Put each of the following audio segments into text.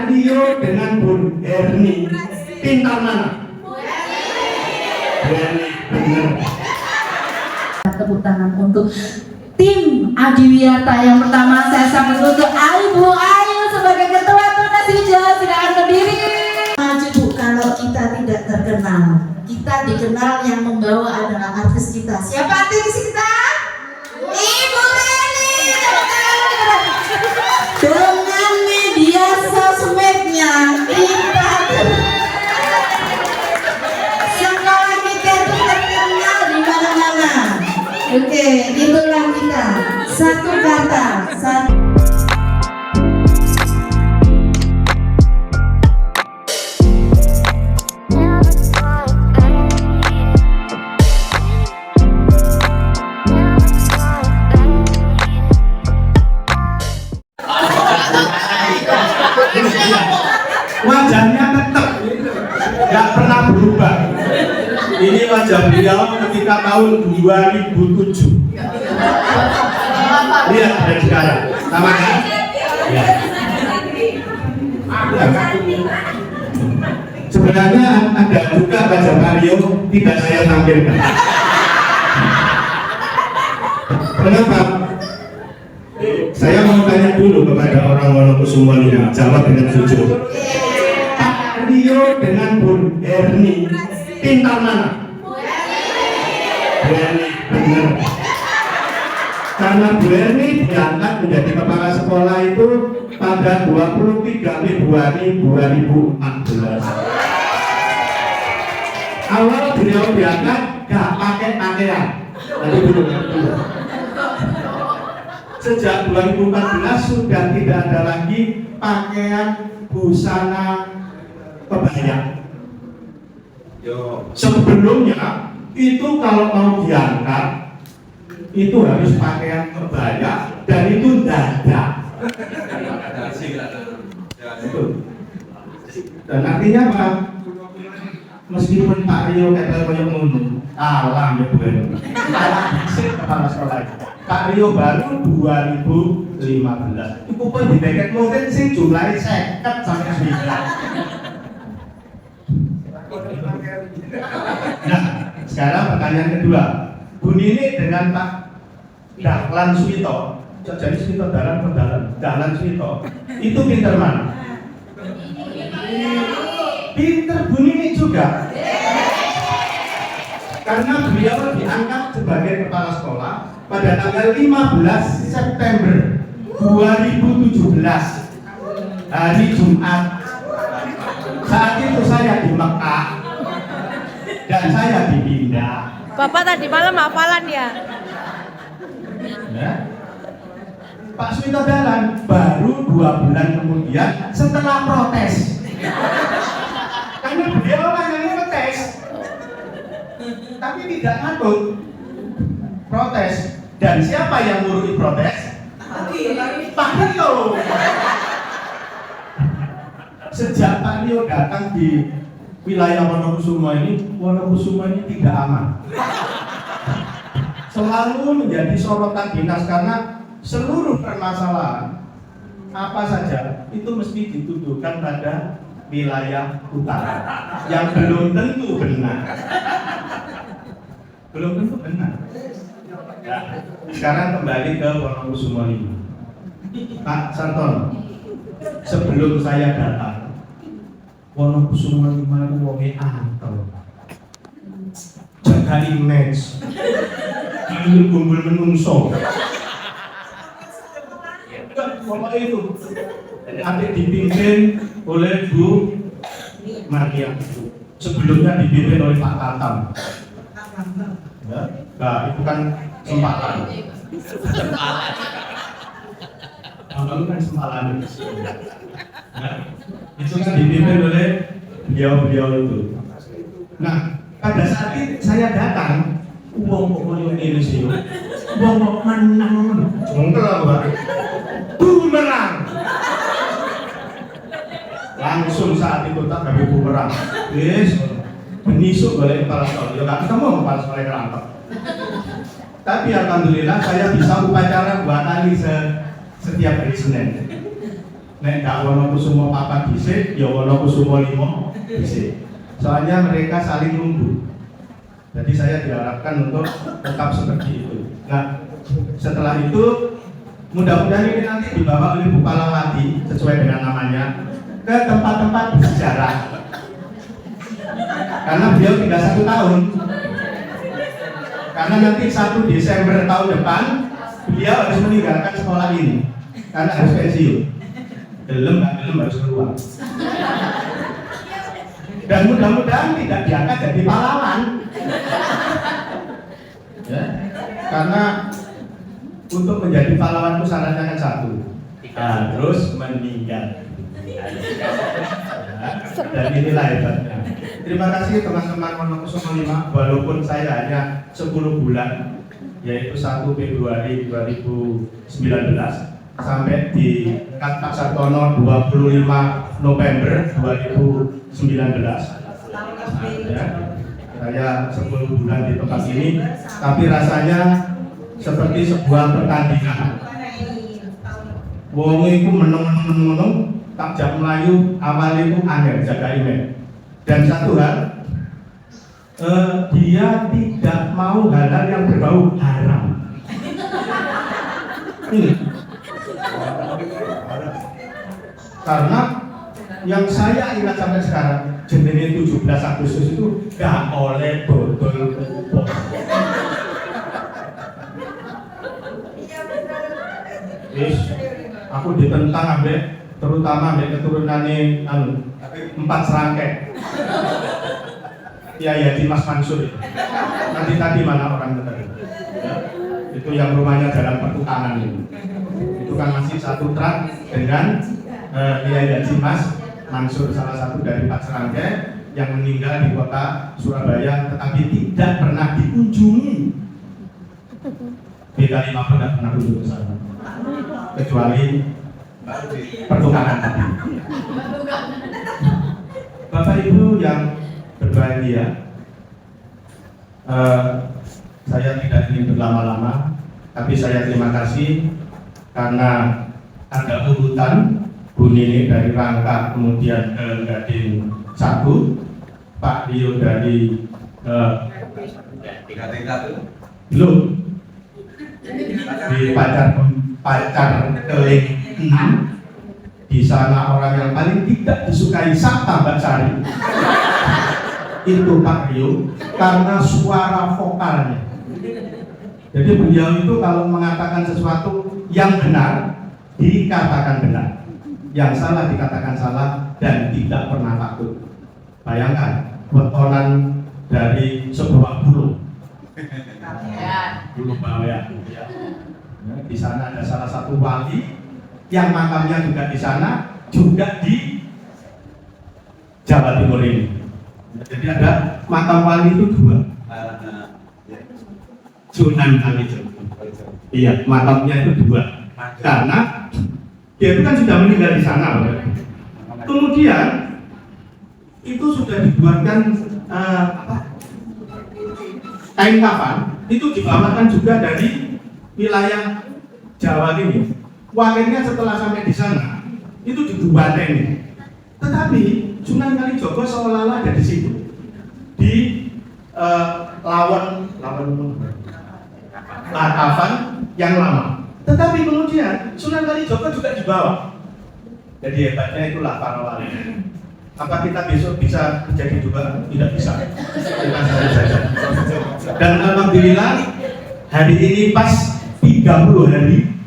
Rio dengan Bu Erni, pintar mana? Bu Erni, benar. Tepuk tangan untuk tim Adiwiyata yang pertama. Saya sambut untuk Ibu Ayu sebagai ketua tunas hijau. Silakan berdiri. Maju Bu, kalau kita tidak terkenal, kita dikenal yang membawa adalah artis kita. Siapa artis kita? Ibu Erni. Dengan media sosmednya kita sekolah kita itu terkenal di mana-mana. Oke, itulah kita. Satu kata, satu. Wajahnya tetap nggak pernah berubah. Ini wajah beliau ketika tahun 2007. Lihat dari sekarang, sama kan? Ya. Sebenarnya ada juga wajah Mario tidak saya tampilkan. Kenapa? Saya mau tanya dulu kepada orang Wonokusumo ini, jawab dengan jujur. Pak Rio dengan Bu Erni, pintar mana? Bu Erni, benar. Karena Bu Erni diangkat menjadi kepala sekolah itu pada 23 Februari 2014. Awal beliau diangkat gak pakai pakaian, tadi belum. Sejak 2014 sudah tidak ada lagi pakaian busana kebaya. Sebelumnya itu kalau mau diangkat itu harus pakaian kebaya dan itu dada. Dan artinya apa? Meskipun Pak Rio kata banyak ngomong, alam ya Bu Eno. Kepala sekolah itu. Pak Rio baru 2015. Itu pun di deket mungkin sih jumlahnya 50 sampai 9. Nah, sekarang pertanyaan kedua. Bu Nini dengan Pak Dahlan Suwito, jadi Suwito Dahlan Suwito, itu pinter mana? Pinter Bu Nini juga. Karena beliau diangkat sebagai kepala sekolah pada tanggal 15 September 2017, hari Jumat. Saat itu saya di Mekah dan saya dipindah. Bapak tadi malam hafalan ya? Ya. Pak Suwito Dahlan baru 2 bulan kemudian setelah protes. Karena beliau yang ngetes, tapi tidak ngatur protes. Dan siapa yang ngurusi protes? Pak Rio. Sejak Pak Rio datang di wilayah Wonokusumo ini tidak aman. Selalu menjadi sorotan dinas karena seluruh permasalahan apa saja itu mesti dituduhkan pada wilayah utara yang belum tentu benar. Belum tentu benar. Ya, sekarang kembali ke Wonokusumo ini. Pak Sartono, sebelum saya datang, Wonokusumo ini itu wonge anteng. Jaga image. Kumpul menungso. Pokoknya itu nanti dipimpin oleh Bu Maria. Sebelumnya dipimpin oleh Pak Tatam. Ya, nah itu kan sempalan. Abang kan sempalan. Nah, itu kan dipimpin oleh beliau-beliau itu. Nah, pada saat itu saya datang, uang pokoknya ini sih, uang kok menang, jongkel apa? Bumerang. Langsung saat itu tak ada bumerang. Yes, menisuk balik kepala sekolah. Ya nggak ketemu kepala sekolah kerangkap. Tapi alhamdulillah saya bisa upacara 2 kali setiap hari Senin. nek gak Wonokusumo papat dhisik, ya Wonokusumo 5 dhisik. Soalnya mereka saling nunggu. Jadi saya diharapkan untuk tetap seperti itu. Nah, setelah itu mudah-mudahan ini nanti dibawa oleh Bu Palawati sesuai dengan namanya ke tempat-tempat bersejarah. Karena beliau tinggal 1 tahun. Karena nanti 1 Desember tahun depan beliau harus meninggalkan sekolah ini karena harus pensiun. Belum harus keluar. Dan mudah-mudahan tidak diangkat jadi pahlawan. Ya, karena untuk menjadi pahlawan itu syaratnya kan 1, harus meninggal. Ya, dan inilah hebatnya. Terima kasih teman-teman Wonokusumo 5, walaupun saya hanya 10 bulan, yaitu 1 Februari 2019 sampai di Pak Sartono 25 November 2019. Ya, saya 10 bulan di tempat ini, tapi rasanya seperti sebuah pertandingan. Wong iku meneng-meneng tak jam melayu awal itu angel jaga email. Dan satu hal, dia tidak mau hal-hal yang berbau haram. Karena yang saya ingat sampai sekarang, jenenge 17 Agustus itu gak oleh botol pupuk. Aku ditentang ambek terutama ambek keturunane 4 serangkai. Ya Dimas Mansur. Tadi mana orang tadi? Ya, itu yang rumahnya Jalan Pertukangan itu. Itu kan masih satu truk dengan ya Dimas Mansur, salah satu dari 4 serangkai yang meninggal di kota Surabaya, tetapi tidak pernah dikunjungi. BK5 tidak pernah kunjung ke sana, kecuali Pertukangan tadi. Bapak Ibu yang berbahagia, saya tidak ingin berlama-lama, tapi saya terima kasih karena ada urutan Bu Nini dari Rangka kemudian ke Gading 1, Pak Rio dari belum di pacar keling 6. Di sana orang yang paling tidak disukai siapa Mbak Sari? Itu Pak Rio, karena suara vokalnya. Jadi beliau itu kalau mengatakan sesuatu yang benar, dikatakan benar, yang salah dikatakan salah, dan tidak pernah takut. Bayangkan wetonan dari sebuah gunung, Gunung Bawea. Di sana ada salah satu wali yang makamnya juga di sana, juga di Jawa Timur ini. Jadi ada makam wali itu 2. Sunan Kalijogo. Iya, makamnya itu 2. Karena dia itu kan sudah meninggal di sana. Kemudian itu sudah dibuatkan kain kafan, itu dibawakan juga dari wilayah Jawa ini. Wakilnya setelah sampai di sana itu dibuatin. Tetapi Sunan Kalijogo seolah-olah ada di situ, di kafan yang lama. Tetapi kemudian Sunan Kalijogo juga dibawa. Jadi hebatnya itulah para wali. Apa kita besok bisa menjadi juga? Tidak bisa. Kita saja. Dan alhamdulillah hari ini pas 30 hari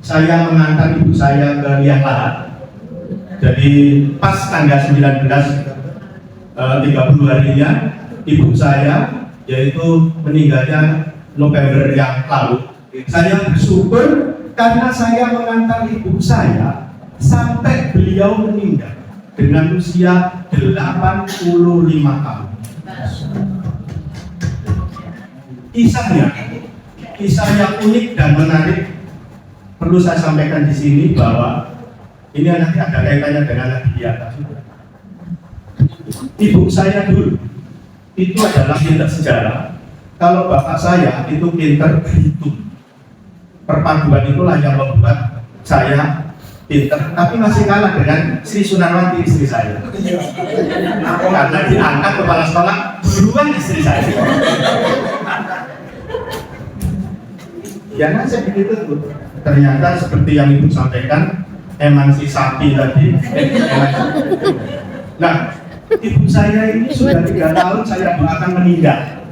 saya mengantar ibu saya ke Liang Lahat. Jadi pas tanggal 19 30 harinya ibu saya, yaitu meninggalnya November yang lalu. Saya bersyukur karena saya mengantar ibu saya sampai beliau meninggal dengan usia 85 tahun. Kisah yang unik dan menarik perlu saya sampaikan di sini bahwa ini nanti ada kaitannya dengan lagi di atas. Ibu saya dulu itu adalah pinter sejarah. Kalau bapak saya itu pinter berhitung. Perpaduan itulah yang membuat saya pinter, tapi masih kalah dengan Sri Sunarwati istri saya. Karena diangkat kepala sekolah duluan istri saya. Ya kan saya begitu tuh. Ternyata seperti yang Ibu sampaikan, emang si sapi tadi. Nah, ibu saya ini sudah 3 tahun saya doakan meninggal.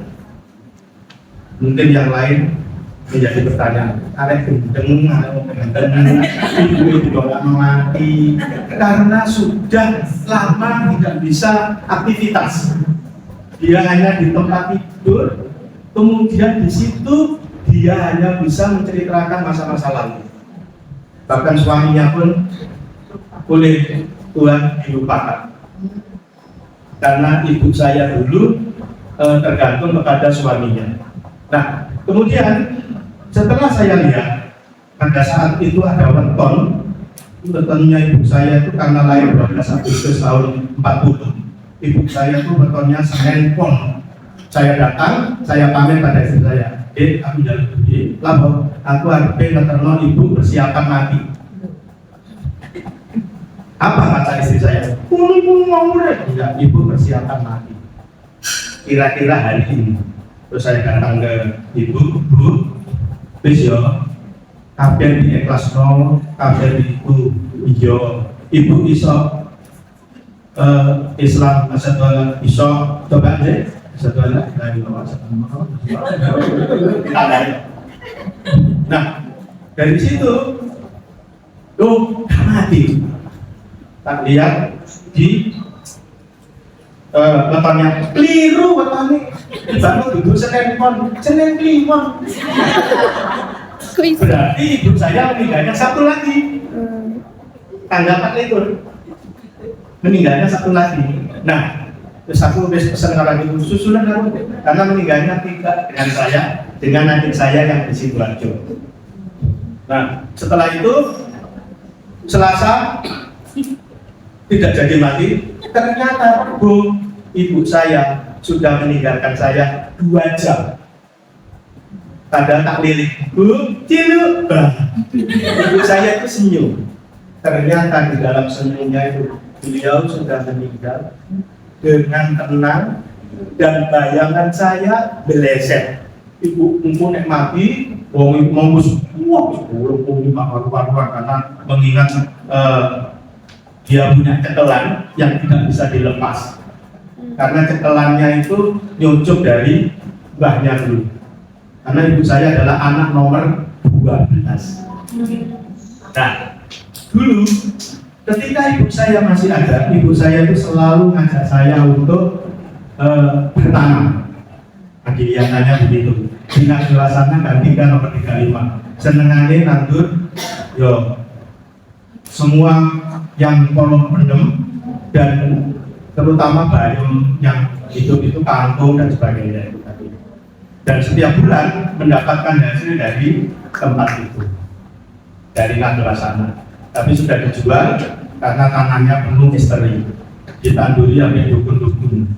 Mungkin yang lain menjadi pertanyaan, ada gendeng, ibu itu doa mati karena sudah lama tidak bisa aktivitas. Dia hanya di tempat tidur, kemudian di situ dia hanya bisa menceritakan masa-masa lalu. Bahkan suaminya pun oleh Tuhan dilupakan. Karena ibu saya dulu tergantung kepada suaminya. Nah, kemudian setelah saya lihat pada saat itu ada wetonnya ibu saya itu karena lahir 12 Agustus tahun 40. Ibu saya itu wetonnya Senin Pon. Saya datang, saya pamit pada istri saya. Aku jalan pergi, lah aku harus ngeterno ibu persiapan mati. Apa kata istri saya? Pun mau ya, ibu persiapan mati. Kira-kira hari ini. Terus saya datang ke ibu, Bu, wis yo, kabeh di ikhlasno, kabeh ibu ijo, ibu iso Islam asal iso coba aja. Nah, dari situ mati. Tak lihat di wetonnya keliru wetonnya. Baru duduk Senin Kliwon. Berarti ibu saya meninggalnya Sabtu lagi. Tanggal 4 itu meninggalnya Sabtu lagi. Nah, terus aku pesan orang itu susulan aku karena meninggalnya tidak dengan saya, dengan adik saya yang di Sidoarjo. Nah, setelah itu Selasa tidak jadi mati. Ternyata Bu, ibu saya sudah meninggalkan saya 2 jam. Padahal tak lirik, Bu, cilu. Ibu saya itu senyum. Ternyata di dalam senyumnya itu beliau sudah meninggal dengan tenang dan bayangan saya beleset. Ibu nek mati, wong monggus, wah, sepuluh karena mengingat dia punya cetelan yang tidak bisa dilepas. Karena cetelannya itu nyucuk dari mbahnya dulu. Karena ibu saya adalah anak nomor 12. Nah, dulu ketika ibu saya masih ada, ibu saya itu selalu ngajak saya untuk bertanam. Kegiatannya begitu. Dengan jelasannya gantikan nomor 35. Senengannya nandur, yo semua yang kolom pendem dan terutama bayam yang hidup itu kangkung dan sebagainya. Dan setiap bulan mendapatkan hasil dari tempat itu, dari nahdlatul sana. Tapi sudah dijual karena tanahnya penuh misteri, ditanduri sampai dukun-dukun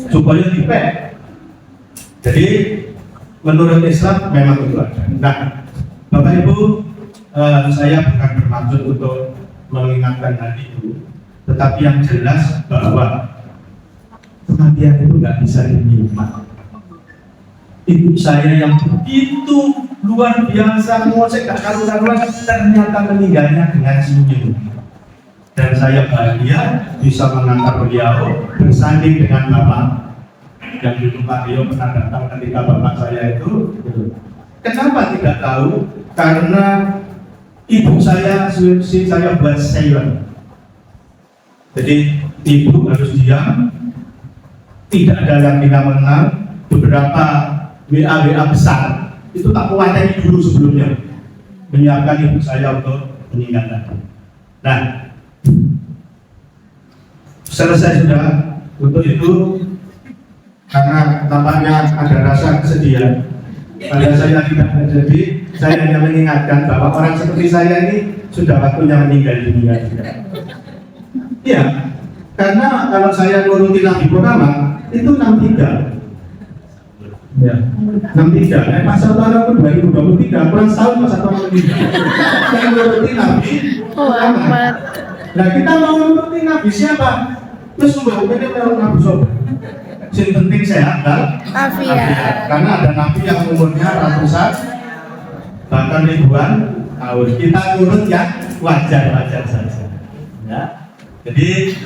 supaya dipek. Jadi menurut Islam memang itu ada. Nah, Bapak Ibu, saya bukan bermaksud untuk mengingatkan hal itu, tetapi yang jelas bahwa kematian itu nggak bisa dinikmati. Ibu saya yang begitu luar biasa, ngosek gak karuan, ternyata meninggalnya dengan senyum. Dan saya bahagia bisa mengantar beliau bersanding dengan Bapak. Yang dulu Pak Rio pernah datang ketika Bapak saya itu. Kenapa tidak tahu? Karena ibu saya buat silent. Jadi ibu harus diam, tidak ada yang kita mengenal. Beberapa WA besar itu tak kuatnya dulu sebelumnya menyiapkan ibu saya untuk meninggal tadi. Nah, selesai sudah untuk itu karena tampaknya ada rasa kesedihan pada saya tidak terjadi. Saya hanya mengingatkan bahwa orang seperti saya ini sudah waktunya meninggal dunia juga. Iya, karena kalau saya nuruti lagi pertama itu 63. Ya, 63. Mas Sartono pun 2023 kurang setahun Mas Sartono meninggal. Yang nuruti Nabi Muhammad. Nah kita mau nuruti Nabi siapa? Terus ini melok Nabi sobat. Yang penting sehat dan afiat. Karena ada Nabi yang umurnya ratusan bahkan ribuan tahun. Kita nurut yang wajar-wajar saja. Ya. Jadi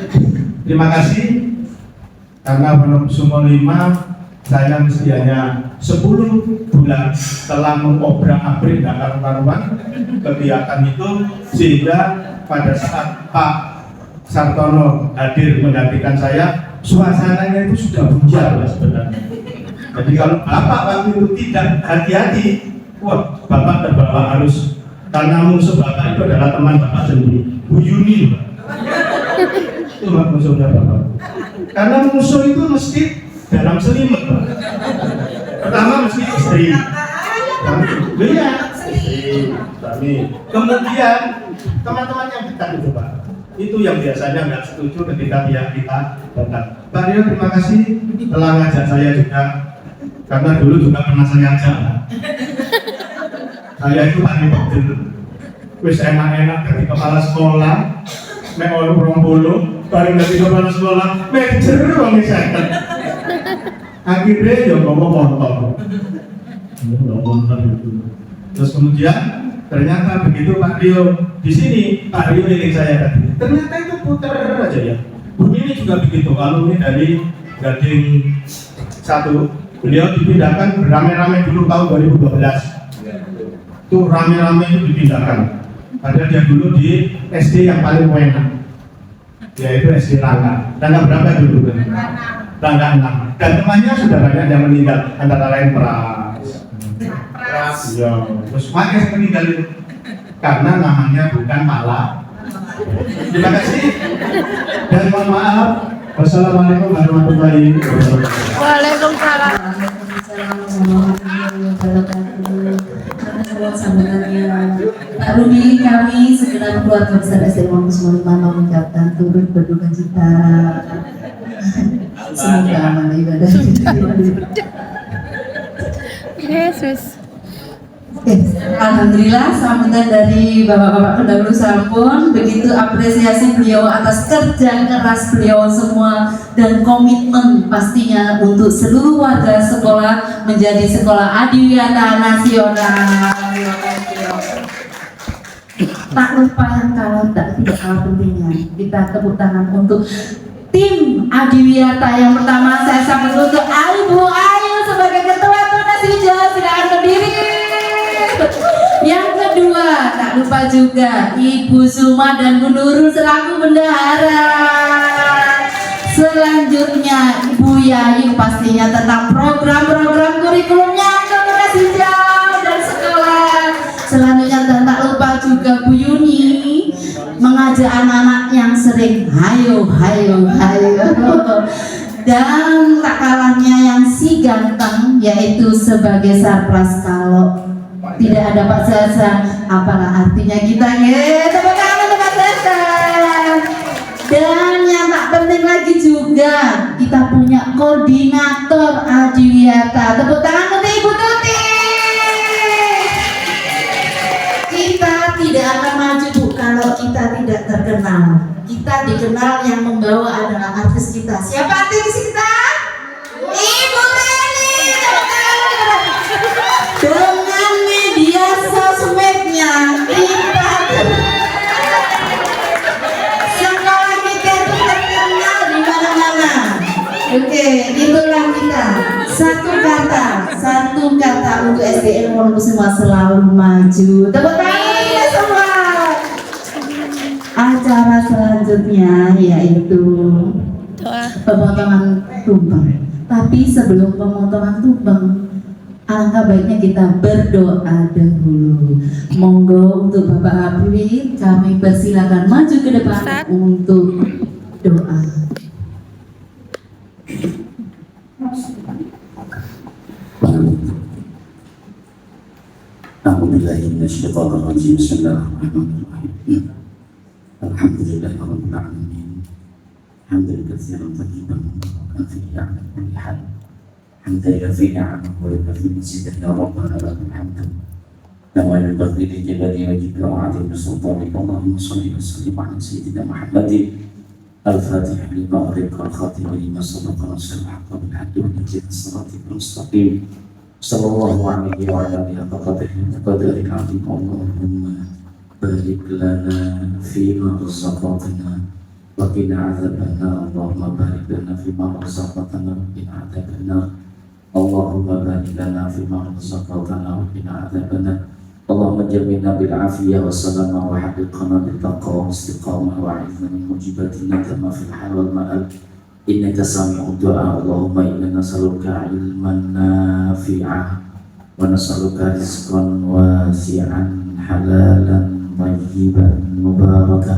terima kasih karena belum semua 5 saya mesti hanya 10 bulan telah mengobrak-abrik dan karuan kegiatan itu, sehingga pada saat Pak Sartono hadir menggantikan saya, suasananya itu sudah bujal sebenarnya. Jadi kalau Bapak waktu itu tidak hati-hati, wah Bapak terbawa arus, karena musuh Bapak itu adalah teman Bapak sendiri, Bu Yuni. Itu musuhnya Bapak. Karena musuh itu mesti dalam selimut. Pertama mesti istri. Iya, istri, suami. Kemudian teman-teman yang dekat itu Pak. Itu yang biasanya nggak setuju ketika pihak kita datang. Pak Rio, terima kasih telah ngajak saya juga. Karena dulu juga pernah saya ajak. Saya itu paling betul. Wis enak-enak dari kepala sekolah. Mek orang bulu, bareng dari kepala sekolah. Mek jeru wong seket. Akhirnya ya ngomong motor. Terus kemudian ternyata begitu Pak Rio di sini, Pak Rio ini saya tadi. Ternyata itu puter aja ya. Bu ini juga begitu. Kalau ini dari Gading 1, beliau dipindahkan beramai-ramai dulu tahun 2012. Itu rame-rame itu dipindahkan. Padahal dia dulu di SD yang paling enak, yaitu SD Rangga. Rangga berapa dulu? Rangga 6. Dan temannya sudah banyak yang meninggal, antara lain Pras. Ya, terus makanya saya meninggal itu karena namanya bukan Pala. Terima kasih dan mohon maaf. Wassalamualaikum warahmatullahi wabarakatuh. Waalaikumsalam. Pak Rumi, kami segenap keluarga besar SMA Muslim mengucapkan turut berduka cita. Semoga amal ibadah kita. Yesus. Alhamdulillah sambutan dari bapak-bapak pendahulu sampun, begitu apresiasi beliau atas kerja keras beliau semua dan komitmen pastinya untuk seluruh warga sekolah menjadi sekolah adiwiyata nasional. Tak lupa yang tidak kalah pentingnya, kita tepuk tangan untuk tim adiwiyata. Yang pertama saya sambut untuk Ibu Ayu sebagai ketua tunas hijau, silakan berdiri. Yang kedua, tak lupa juga Ibu Suma dan Bu Nurul selaku bendahara. Selanjutnya Ibu Yayu pastinya tentang program-program kurikulumnya untuk tunas hijau dan sekolah. Selanjutnya dan tak lupa juga Bu Yuni mengajak anak-anak yang sering hayo. Dan tak kalahnya yang si ganteng, yaitu sebagai sarpras. Kalau tidak ada Pak Sasa, apalah artinya kita tepuk tangan untuk Pak Sasa. Dan yang tak penting lagi juga, kita punya koordinator adiwiyata. Tepuk tangan untuk Ibu Tuti. Kita tidak akan maju Bu kalau kita tidak terkenal. Kita dikenal, yang membawa adalah artis kita. Siapa artis kita? Ibu Reni. Dengan media sosmednya kita sekolah kita itu terkenal di mana-mana. Oke, itulah kita. Satu kata untuk SDN Wonogiri semua selalu maju. Tepuk tangan ya semua. Acara selanjutnya yaitu pemotongan tumpeng. Tapi sebelum pemotongan tumpeng, alangkah baiknya kita berdoa dahulu. Monggo untuk Bapak Habib, kami persilakan maju ke depan untuk doa. A'udzubillahiminasyaitonirrajim. Bismillahirrahmanirrahim. Alhamdulillahirabbil alamin. Hamdan katsiran thayyiban mubarakan fihi 'ala kulli hal. حمدا يوافي نعمه ويكفي مزيدا يا ربنا لك الحمد كما ينبغي لجلال وجهك وعظيم سلطانك. اللهم صل وسلم على سيدنا محمد الفاتح لما أغلق الخاتم لما سبق نصر الحق بالحق والهدي الصراط المستقيم صلى الله عليه وعلى آله قدر العظيم. اللهم بارك لنا فيما رزقتنا وقنا عذاب النار. اللهم بارك لنا فيما رزقتنا وقنا عذاب النار. اللهم بارك لنا فيما رزقتنا وقنا عذاب النار. اللهم جمعنا بالعافية والسلامة وحققنا بالتقوى والاستقامة وأعذنا من موجبات الندامة في الحال والمآل إنك سامع الدعاء. اللهم إنا نسألك علما نافعا ونسألك رزقا واسعا حلالا طيبا مباركا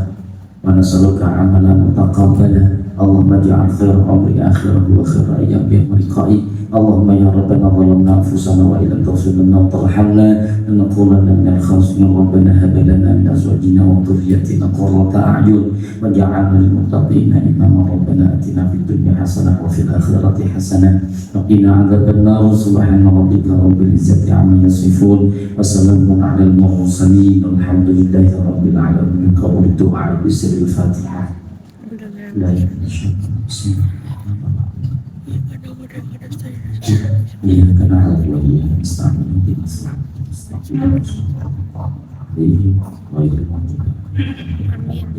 ونسألك عملا متقبلا. اللهم اجعل خير عمري آخره وخير أيامي يوم لقائي. اللهم يا ربنا ظلمنا أنفسنا وإن لم تغفر لنا وترحمنا لنكونن من الخاسرين. ربنا هب لنا من أزواجنا وذريتنا قرة أعين واجعلنا للمتقين إماما. ربنا آتنا في الدنيا حسنة وفي الآخرة حسنة وقنا عذاب النار. سبحان ربك رب العزة عما يصفون وسلام على المرسلين والحمد لله رب العالمين. قبول الدعاء بسر الفاتحة. لا يشهد بسم الله إياك نعبد وإياك نستعين اهدنا الصراط المستقيم غير المغضوب عليهم.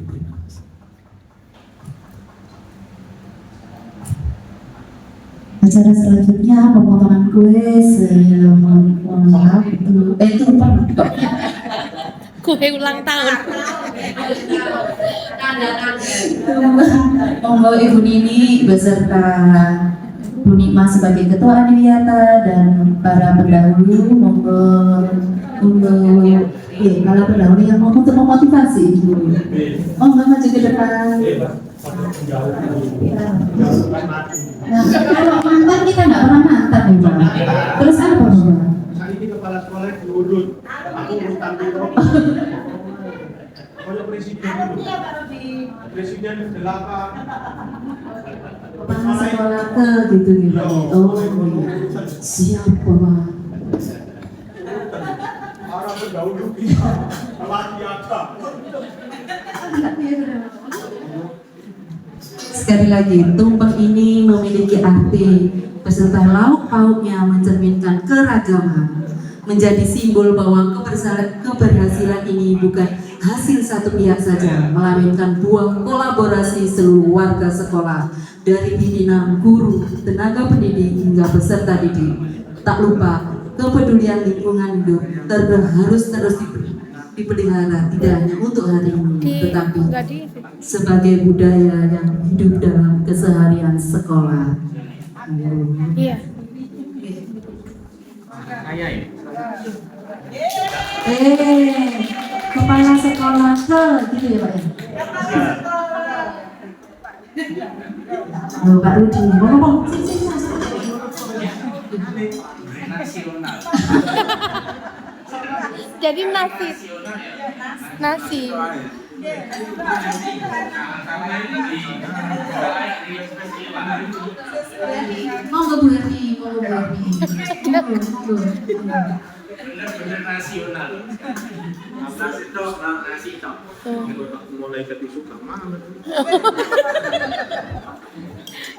Acara selanjutnya pemotongan kue. Saya mohon maaf itu Kue ulang tahun. Monggo Ibu Nini beserta Bu Nikma sebagai ketua Adiwiyata dan para pendahulu monggo untuk para pendahulu yang mau untuk memotivasi Ibu. Monggo maju ke depan. Nah, kalau mantan kita nggak pernah mantan Ibu. Terus apa Ibu? Kali ini kepala sekolah diurut, aku urutan dulu. Kalau presiden itu, presiden delapan. Kepala sekolah ke gitu. Oh, siapa? Orang berdahulu kita, lagi apa? Sekali lagi, tumpeng ini memiliki arti beserta lauk pauknya mencerminkan keragaman, menjadi simbol bahwa keberhasilan ini bukan hasil satu pihak saja, melainkan buah kolaborasi seluruh warga sekolah, dari pimpinan, guru, tenaga pendidik hingga peserta didik. Tak lupa, kepedulian lingkungan hidup harus terus dipelihara, tidak hanya untuk hari ini, tetapi sebagai budaya yang hidup dalam keseharian sekolah. Iya. Kepala sekolah ke gitu ya Pak ya? Oh, Pak Rudi, ngomong. Jadi nasi. Monggo Bu Herni, monggo. Benar-benar nasional. Nasi tok. Mulai ketisu kemana?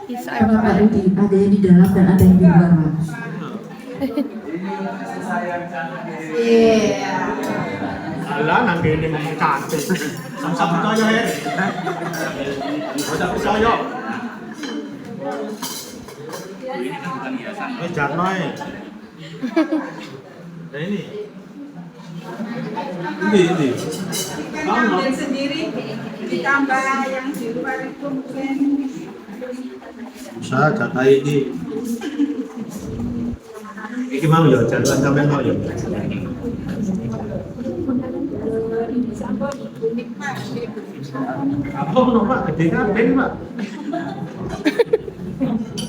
Bisa Sama Pak Rudi, ada yang di dalam dan ada yang di luar Pak. Iya. Alah, nanti ini ngomong cantik. Sama-sama percaya ya. Sama percaya. Ini Jarno ya. Nah ini. Ini. Kamu sendiri ditambah yang di luar itu mungkin. Saya kata ini. Iki mau ya, jangan sampai mau ya. Apa Pak? Gede kan, Pak?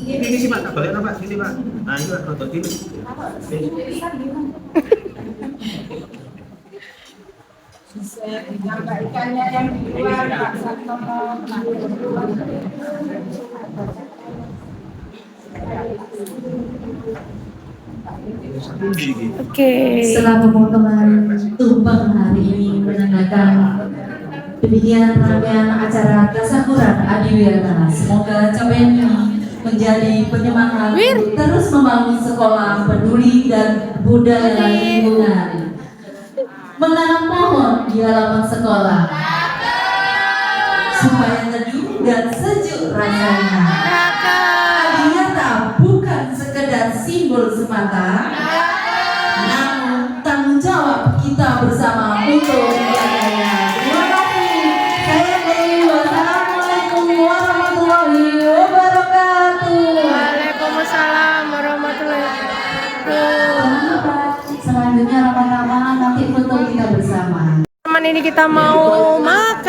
Ini sih Pak, tak balik Pak, sini Pak. Nah ini Pak, nonton ini. Ditambah ikannya yang di luar Pak Sartono. Oke. Setelah pemotongan tumpeng hari ini menandakan demikian rangkaian acara tasyakuran Adiwiyata. Semoga capaian ini menjadi penyemangat untuk terus membangun sekolah peduli dan budaya lingkungan. Menanam pohon di halaman sekolah supaya teduh dan sejuk rasanya. Adiwiyata bukan sekedar simbol semata, namun tanggung jawab kita bersama untuk menjaganya. Terima kasih. Saya Dewi. Wassalamualaikum warahmatullahi wabarakatuh. Waalaikumsalam warahmatullahi wabarakatuh. Selanjutnya ramah-ramah nanti foto kita bersama. Teman ini kita mau makan.